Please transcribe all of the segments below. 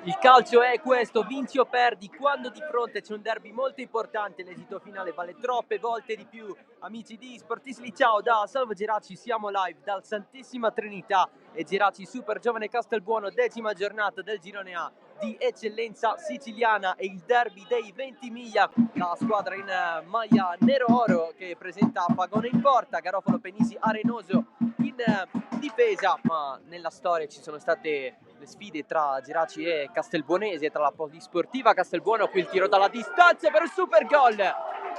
Il calcio è questo, vinci o perdi. Quando di fronte c'è un derby molto importante, l'esito finale vale troppe volte di più. Amici di Sportisli, ciao da Salvo Geraci, siamo live dal Santissima Trinità e Geraci Super Giovane Castelbuono, 10ª giornata del girone A di eccellenza siciliana e il derby dei Ventimiglia. La squadra in maglia nero-oro che presenta Pagone in porta, Garofalo, Penisi, Arenoso in difesa, ma nella storia ci sono state le sfide tra Geraci e Castelbuonese, tra la Polisportiva Castelbuono. Qui il tiro dalla distanza per un super gol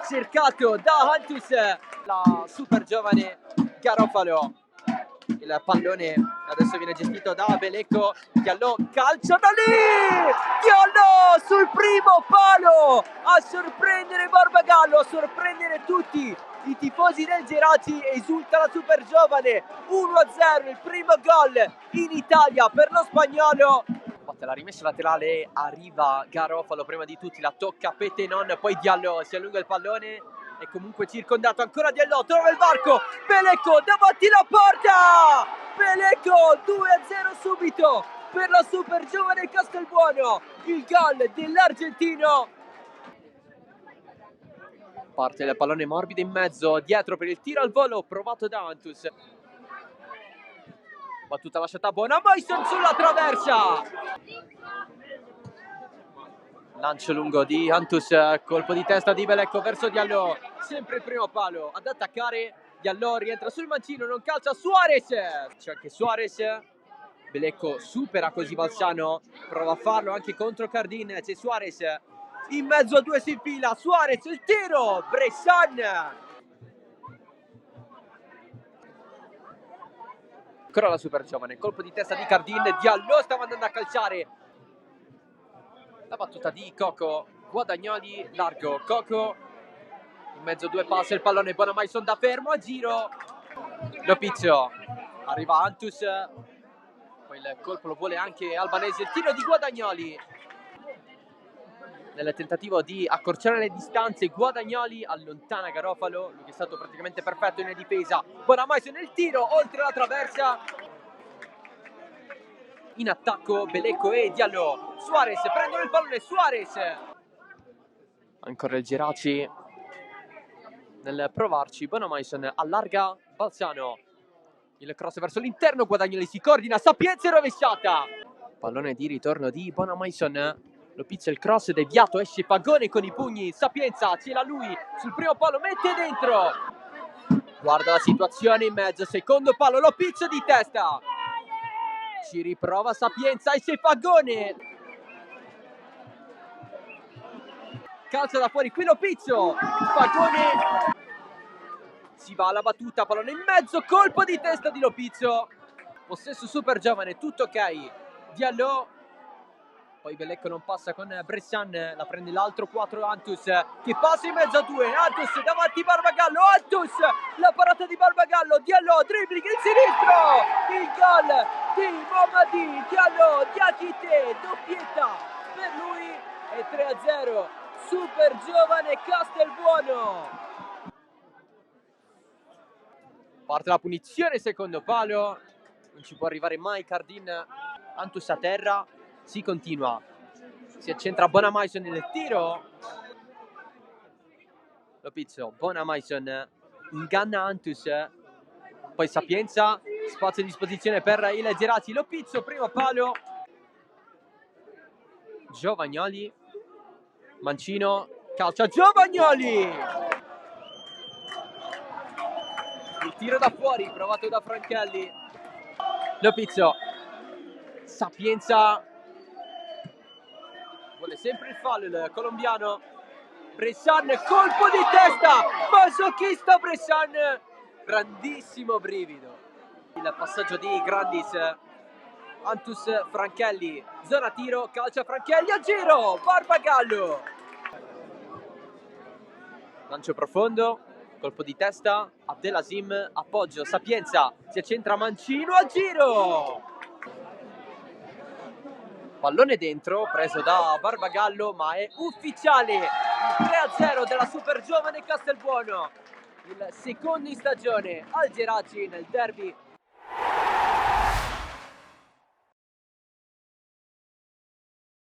cercato da Antus, la super giovane Garofalo. Il pallone adesso viene gestito da Belecco, Diallo calcia da lì, Diallo sul primo palo a sorprendere Barbagallo, a sorprendere tutti i tifosi del Geraci. Esulta la super giovane, 1-0, il primo gol in Italia per lo spagnolo. La rimessa laterale, arriva Garofalo prima di tutti, la tocca Petenon, poi Diallo si allunga il pallone, è comunque circondato, ancora Diallo, trova il varco, Belecco davanti la porta, Belecco 2-0 subito per la super giovane Castelbuono, il gol dell'argentino. Parte il pallone morbido in mezzo, dietro per il tiro al volo provato da Antus. Battuta lasciata buona, Mason sulla traversa. Lancio lungo di Antus, colpo di testa di Belecco verso Diallo, sempre il primo palo ad attaccare. Diallo rientra sul mancino, non calcia Suarez, c'è anche Suarez. Belecco supera così Balsano, prova a farlo anche contro Cardin, c'è Suarez in mezzo a due, si infila Suarez, il tiro, Bressan. Ancora la super giovane, colpo di testa di Cardin, Diallo stava andando a calciare. La battuta di Coco, Guadagnoli, largo, Coco, in mezzo due passi, il pallone, buona Maison da fermo, a giro, Lopizio, arriva Antus, poi il colpo lo vuole anche Albanese, il tiro di Guadagnoli. Nel tentativo di accorciare le distanze, Guadagnoli allontana Garofalo, lui che è stato praticamente perfetto in difesa, buona Maison nel tiro, oltre la traversa. In attacco Belecco e Diallo, Suarez prendono il pallone, Suarez, ancora il Geraci nel provarci, Bonamaison allarga Balsano, il cross verso l'interno, Guadagnoli si coordina, Sapienza rovesciata, pallone di ritorno di Bonamaison, lo pizza il cross deviato, esce Pagone con i pugni, Sapienza ce l'ha lui sul primo palo, mette dentro, guarda la situazione in mezzo, secondo palo, lo pizza di testa, ci riprova Sapienza, esce Pagone, calcia da fuori, qui lo pizzo, Pagone, si va alla battuta, pallone in mezzo, colpo di testa di Lopizzo, possesso super giovane, tutto ok, Diallo, poi Belecco non passa con Bressan, la prende l'altro 4 Antus, che passa in mezzo a due, Antus davanti Barbagallo, Antus, la parata di Barbagallo, Diallo, dribbling in sinistro, il gol di Momadi, Diallo, Diakite, doppietta per lui e 3-0, super giovane Castelbuono. Parte la punizione, secondo palo, non ci può arrivare mai Cardin, Antus a terra, si continua, si accentra Bonamaison nel tiro, Lopizzo, Bonamaison inganna Antus, poi Sapienza, spazio a disposizione per il Geraci, Lopizzo, primo palo, Giovagnoli, Mancino, calcia Giovagnoli! Il tiro da fuori, provato da Franchelli, Lopizzo, Sapienza, vuole sempre il fallo il colombiano, Bressan, colpo di testa, masochista Bressan, grandissimo brivido, il passaggio di Grandis, Antus, Franchelli, zona tiro, calcia Franchelli, a giro, Barbagallo, lancio profondo, colpo di testa, Abdelasim, appoggio, Sapienza, si accentra Mancino, a giro, pallone dentro, preso da Barbagallo, ma è ufficiale, il 3-0 della super giovane Castelbuono, il secondo in stagione al Geraci nel derby